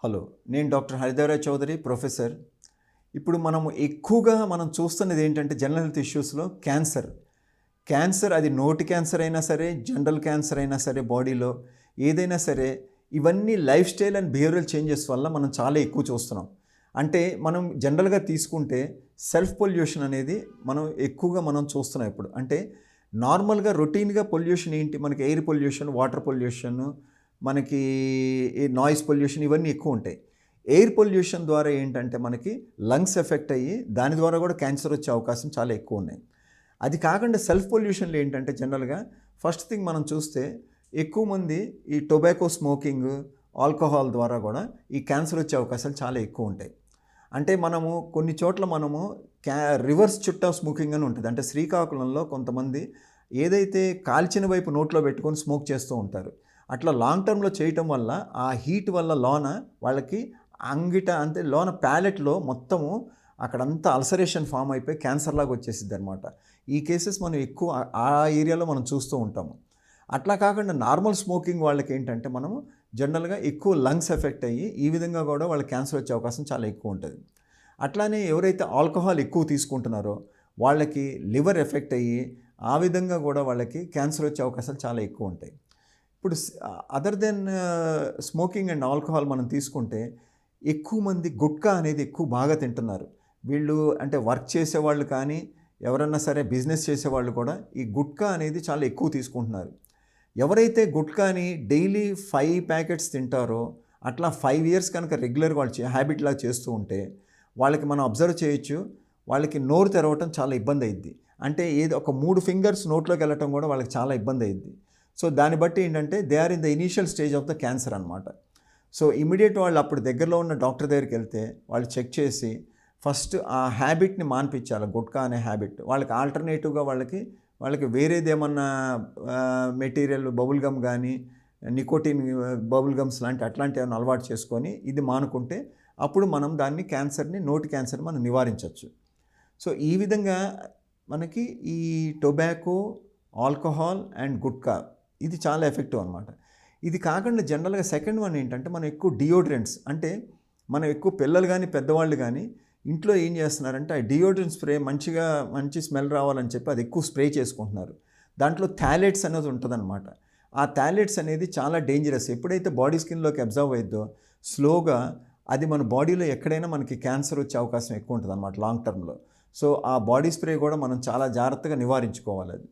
Hello, నేను doctor హరిదేవరాజ్ Chowdary, professor. ఇప్పుడు మనం ఎక్కువగా చూస్తున్నది ఏంటంటే జనరల్ హెల్త్ ఇష్యూస్లో క్యాన్సర్ అది నోటి క్యాన్సర్ అయినా సరే, జనరల్ క్యాన్సర్ అయినా సరే, బాడీలో ఏదైనా సరే, ఇవన్నీ life style and behavioural changes వల్ల మనం చాలా ఎక్కువ చూస్తున్నాం. అంటే మనం జనరల్గా తీసుకుంటే సెల్ఫ్ పొల్యూషన్ అనేది మనం ఎక్కువగా చూస్తున్నాం ఇప్పుడు. అంటే నార్మల్గా రొటీన్గా పొల్యూషన్ ఏంటి, మనకి ఎయిర్ పొల్యూషన్, వాటర్ పొల్యూషన్, మనకి ఈ నాయిస్ పొల్యూషన్ ఇవన్నీ ఎక్కువ ఉంటాయి. ఎయిర్ పొల్యూషన్ ద్వారా ఏంటంటే మనకి లంగ్స్ ఎఫెక్ట్ అయ్యి దాని ద్వారా కూడా క్యాన్సర్ వచ్చే అవకాశం చాలా ఎక్కువ ఉన్నాయి. అది కాకుండా సెల్ఫ్ పొల్యూషన్లో ఏంటంటే జనరల్గా ఫస్ట్ థింగ్ మనం చూస్తే ఎక్కువ మంది ఈ టొబాకో స్మోకింగ్, ఆల్కహాల్ ద్వారా కూడా ఈ క్యాన్సర్ వచ్చే అవకాశాలు చాలా ఎక్కువ ఉంటాయి. అంటే కొన్ని చోట్ల రివర్స్ చుట్టా స్మోకింగ్ అని ఉంటుంది. అంటే శ్రీకాకుళంలో కొంతమంది ఏదైతే కాల్చిన వైపు నోట్లో పెట్టుకొని స్మోక్ చేస్తూ ఉంటారు. అట్లా లాంగ్ టర్మ్లో చేయటం వల్ల ఆ హీట్ వల్ల వాళ్ళకి లోన ప్యాలెట్లో మొత్తము అక్కడంతా అల్సరేషన్ ఫామ్ అయిపోయి క్యాన్సర్ లాగా వచ్చేసిద్ది అనమాట. ఈ కేసెస్ మనం ఎక్కువ ఆ ఏరియాలో మనం చూస్తూ ఉంటాము. అట్లా కాకుండా నార్మల్ స్మోకింగ్ వాళ్ళకి ఏంటంటే జనరల్గా ఎక్కువ లంగ్స్ ఎఫెక్ట్ అయ్యి ఈ విధంగా కూడా వాళ్ళకి క్యాన్సర్ వచ్చే అవకాశం చాలా ఎక్కువ ఉంటుంది. అట్లానే ఎవరైతే ఆల్కహాల్ ఎక్కువ తీసుకుంటున్నారో వాళ్ళకి లివర్ ఎఫెక్ట్ అయ్యి ఆ విధంగా కూడా వాళ్ళకి క్యాన్సర్ వచ్చే అవకాశాలు చాలా ఎక్కువ ఉంటాయి. ఇప్పుడు other than smoking and alcohol మనం తీసుకుంటే ఎక్కువ మంది గుట్కా అనేది ఎక్కువ బాగా తింటున్నారు. వీళ్ళు అంటే వర్క్ చేసేవాళ్ళు కానీ ఎవరన్నా సరే బిజినెస్ చేసేవాళ్ళు కూడా ఈ గుట్కా అనేది చాలా ఎక్కువ తీసుకుంటున్నారు. ఎవరైతే గుట్కాని డైలీ 5 ప్యాకెట్స్ తింటారో అట్లా 5 ఇయర్స్ కనుక రెగ్యులర్గా వాళ్ళు హ్యాబిట్ లాగా చేస్తూ ఉంటే వాళ్ళకి మనం అబ్జర్వ్ చేయొచ్చు, వాళ్ళకి నోరు తెరవటం చాలా ఇబ్బంది అయ్యిద్ది. అంటే ఏదో ఒక 3 ఫింగర్స్ నోట్లోకి వెళ్ళటం కూడా వాళ్ళకి చాలా ఇబ్బంది అయ్యిద్ది. సో దాన్ని బట్టి ఏంటంటే they are in the initial stage of the cancer అనమాట. సో ఇమీడియట్ వాళ్ళు అప్పుడు దగ్గరలో ఉన్న డాక్టర్ దగ్గరికి వెళ్తే వాళ్ళు చెక్ చేసి ఫస్ట్ ఆ హ్యాబిట్ని మాన్పించాలి, గుట్కా అనే హ్యాబిట్. వాళ్ళకి ఆల్టర్నేటివ్గా వాళ్ళకి వేరేదేమన్నా మెటీరియల్ బబుల్ గమ్ కానీ నికోటిన్ బబుల్ గమ్స్ అట్లాంటివి ఏమైనా అలవాటు చేసుకొని ఇది మానుకుంటే అప్పుడు మనం దాన్ని నోటి క్యాన్సర్ని మనం నివారించవచ్చు. సో ఈ విధంగా మనకి ఈ టొబాకో, ఆల్కహాల్ అండ్ గుట్కా ఇది చాలా ఎఫెక్టివ్ అనమాట. ఇది కాకుండా జనరల్గా సెకండ్ వన్ ఏంటంటే మనం ఎక్కువ డియోడ్రెంట్స్, అంటే మనం ఎక్కువ పిల్లలు కానీ పెద్దవాళ్ళు కానీ ఇంట్లో ఏం చేస్తున్నారంటే ఆ డియోడ్రెంట్ స్ప్రే మంచి స్మెల్ రావాలని చెప్పి అది ఎక్కువ స్ప్రే చేసుకుంటున్నారు. దాంట్లో థాలెట్స్ అనేది ఉంటుందన్నమాట. ఆ థాలెట్స్ అనేది చాలా డేంజరస్. ఎప్పుడైతే బాడీ స్కిన్లోకి అబ్జర్వ్ అయిద్దో స్లోగా అది మన బాడీలో ఎక్కడైనా మనకి క్యాన్సర్ వచ్చే అవకాశం ఎక్కువ ఉంటుంది అన్నమాట లాంగ్ టర్మ్లో. సో ఆ బాడీ స్ప్రే కూడా మనం చాలా జాగ్రత్తగా నివారించుకోవాలి అది.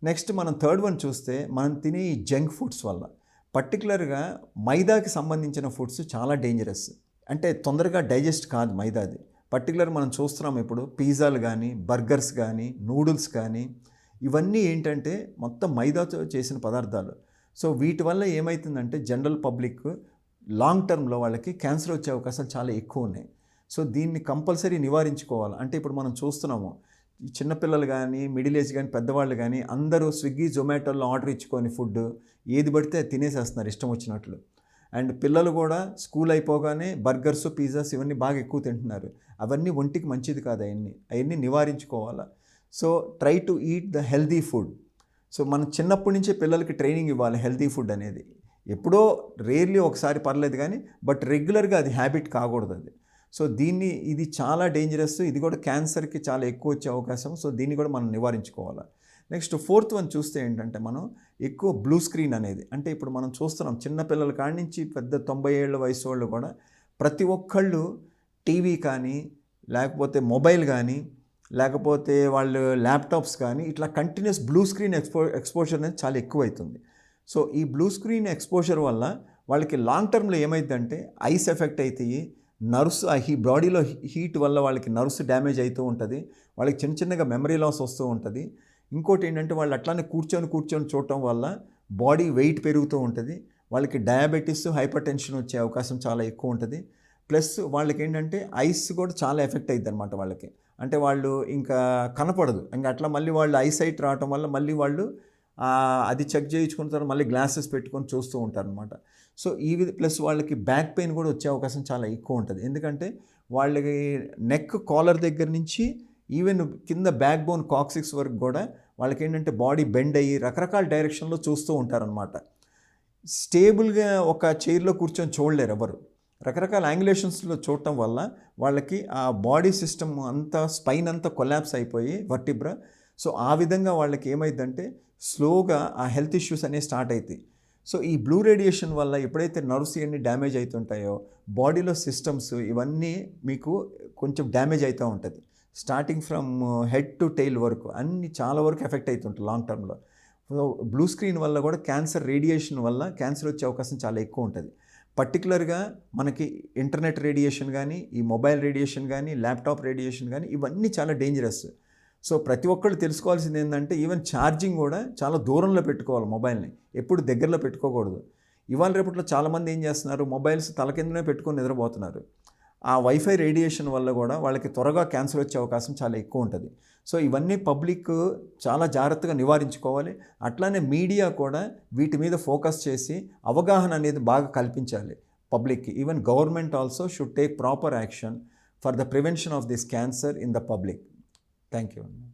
నెక్స్ట్ మనం థర్డ్ వన్ చూస్తే మనం తినే ఈ జంక్ ఫుడ్స్ వల్ల పర్టికులర్గా మైదాకి సంబంధించిన ఫుడ్స్ చాలా డేంజరస్. అంటే తొందరగా డైజెస్ట్ కాదు మైదాది. పర్టికులర్ మనం చూస్తున్నాం ఇప్పుడు పిజ్జాలు కానీ, బర్గర్స్ కానీ, నూడిల్స్ కానీ ఇవన్నీ ఏంటంటే మొత్తం మైదాతో చేసిన పదార్థాలు. సో వీటి వల్ల ఏమవుతుందంటే జనరల్ పబ్లిక్ లాంగ్ టర్మ్లో వాళ్ళకి క్యాన్సర్ వచ్చే అవకాశాలు చాలా ఎక్కువ ఉన్నాయి. సో దీన్ని కంపల్సరీ నివారించుకోవాలి. అంటే ఇప్పుడు మనం చూస్తున్నాము ఈ చిన్నపిల్లలు కానీ, మిడిల్ ఏజ్ కానీ, పెద్దవాళ్ళు కానీ అందరూ స్విగ్గీ, జొమాటోలో ఆర్డర్ ఇచ్చుకొని ఫుడ్ ఏది పడితే అది తినేసేస్తున్నారు ఇష్టం వచ్చినట్లు. అండ్ పిల్లలు కూడా స్కూల్ అయిపోగానే బర్గర్స్, పిజ్జాస్ ఇవన్నీ బాగా ఎక్కువ తింటున్నారు. అవన్నీ ఒంటికి మంచిది కాదు. అవన్నీ నివారించుకోవాలి. So try to eat the healthy food. So మనం చిన్నప్పటి నుంచే పిల్లలకి ట్రైనింగ్ ఇవ్వాలి హెల్దీ ఫుడ్ అనేది. ఎప్పుడో రేర్లీ ఒకసారి పర్లేదు కానీ బట్ రెగ్యులర్గా అది హ్యాబిట్ కాకూడదు అది. సో ఇది చాలా డేంజరస్. ఇది కూడా క్యాన్సర్కి చాలా ఎక్కువ వచ్చే అవకాశం. సో దీన్ని కూడా మనం నివారించుకోవాలి. నెక్స్ట్ ఫోర్త్ వన్ చూస్తే ఏంటంటే మనం ఎక్కువ బ్లూ స్క్రీన్ అనేది, అంటే ఇప్పుడు మనం చూస్తున్నాం చిన్నపిల్లల కాడి నుంచి పెద్ద 90 ఏళ్ళ వయసు వాళ్ళు కూడా ప్రతి ఒక్కళ్ళు టీవీ కానీ, లేకపోతే మొబైల్ కానీ, లేకపోతే వాళ్ళు ల్యాప్టాప్స్ కానీ ఇట్లా కంటిన్యూస్ బ్లూ స్క్రీన్ ఎక్స్పోజర్ అనేది చాలా ఎక్కువ అవుతుంది. సో ఈ బ్లూ స్క్రీన్ ఎక్స్పోజర్ వల్ల వాళ్ళకి లాంగ్ టర్మ్లో ఏమైందంటే ఐస్ ఎఫెక్ట్ అవుతాయి, నర్వ్స్ బాడీలో హీట్ వల్ల వాళ్ళకి నర్వ్స్ డ్యామేజ్ అవుతూ ఉంటుంది, వాళ్ళకి చిన్నగా మెమరీ లాస్ వస్తూ ఉంటుంది. ఇంకోటి ఏంటంటే వాళ్ళు అట్లానే కూర్చొని చూడటం వల్ల బాడీ వెయిట్ పెరుగుతూ ఉంటుంది, వాళ్ళకి డయాబెటీస్, హైపర్ టెన్షన్ వచ్చే అవకాశం చాలా ఎక్కువ ఉంటుంది. ప్లస్ వాళ్ళకి ఏంటంటే ఐస్ కూడా చాలా ఎఫెక్ట్ అవుతుంది అనమాట వాళ్ళకి. అంటే వాళ్ళు ఇంకా కనపడదు, ఇంకా అట్లా మళ్ళీ వాళ్ళు ఐసైట్ రావటం వల్ల మళ్ళీ వాళ్ళు అది చెక్ చేయించుకున్న తర్వాత మళ్ళీ గ్లాసెస్ పెట్టుకొని చూస్తూ ఉంటారనమాట. సో ప్లస్ వాళ్ళకి బ్యాక్ పెయిన్ కూడా వచ్చే అవకాశం చాలా ఎక్కువ ఉంటుంది. ఎందుకంటే వాళ్ళకి నెక్ కాలర్ దగ్గర నుంచి ఈవెన్ కింద బ్యాక్ బోన్ కాక్సిక్స్ వరకు కూడా వాళ్ళకి ఏంటంటే బాడీ బెండ్ అయ్యి రకరకాల డైరెక్షన్లో చూస్తూ ఉంటారనమాట. స్టేబుల్గా ఒక చైర్లో కూర్చొని చూడలేరు ఎవరు. రకరకాల యాంగులేషన్స్లో చూడటం వల్ల వాళ్ళకి ఆ బాడీ సిస్టమ్ అంతా స్పైన్ అంతా కొలాప్స్ అయిపోయి వర్టిబ్రా. సో ఆ విధంగా వాళ్ళకి ఏమైందంటే స్లోగా ఆ హెల్త్ ఇష్యూస్ అనేవి స్టార్ట్ అవుతాయి. సో ఈ బ్లూ రేడియేషన్ వల్ల ఎప్పుడైతే నర్వ్స్ ఇవన్నీ డ్యామేజ్ అవుతుంటాయో బాడీలో సిస్టమ్స్ ఇవన్నీ మీకు కొంచెం డ్యామేజ్ అవుతూ ఉంటుంది. Starting from head to tail వరకు అన్నీ చాలా వరకు ఎఫెక్ట్ అవుతుంటుంది లాంగ్ టర్మ్లో. సో బ్లూ స్క్రీన్ వల్ల కూడా క్యాన్సర్ రేడియేషన్ వల్ల క్యాన్సర్ వచ్చే అవకాశం చాలా ఎక్కువ ఉంటుంది. పర్టికులర్గా మనకి ఇంటర్నెట్ రేడియేషన్ కానీ, ఈ మొబైల్ రేడియేషన్ కానీ, ల్యాప్టాప్ రేడియేషన్ కానీ ఇవన్నీ చాలా డేంజరస్. సో ప్రతి ఒక్కళ్ళు తెలుసుకోవాల్సింది ఏంటంటే ఈవెన్ ఛార్జింగ్ కూడా చాలా దూరంలో పెట్టుకోవాలి మొబైల్ని, ఎప్పుడు దగ్గరలో పెట్టుకోకూడదు. ఇవాళ రేపట్లో చాలామంది ఏం చేస్తున్నారు, మొబైల్స్ తల కిందనే పెట్టుకొని నిద్రపోతున్నారు. ఆ వైఫై రేడియేషన్ వల్ల కూడా వాళ్ళకి త్వరగా క్యాన్సర్ వచ్చే అవకాశం చాలా ఎక్కువ ఉంటుంది. సో ఇవన్నీ పబ్లిక్ చాలా జాగ్రత్తగా నివారించుకోవాలి. అట్లానే మీడియా కూడా వీటి మీద ఫోకస్ చేసి అవగాహన అనేది బాగా కల్పించాలి పబ్లిక్కి. Even government also should take proper action for the prevention of this cancer in the public. Thank you.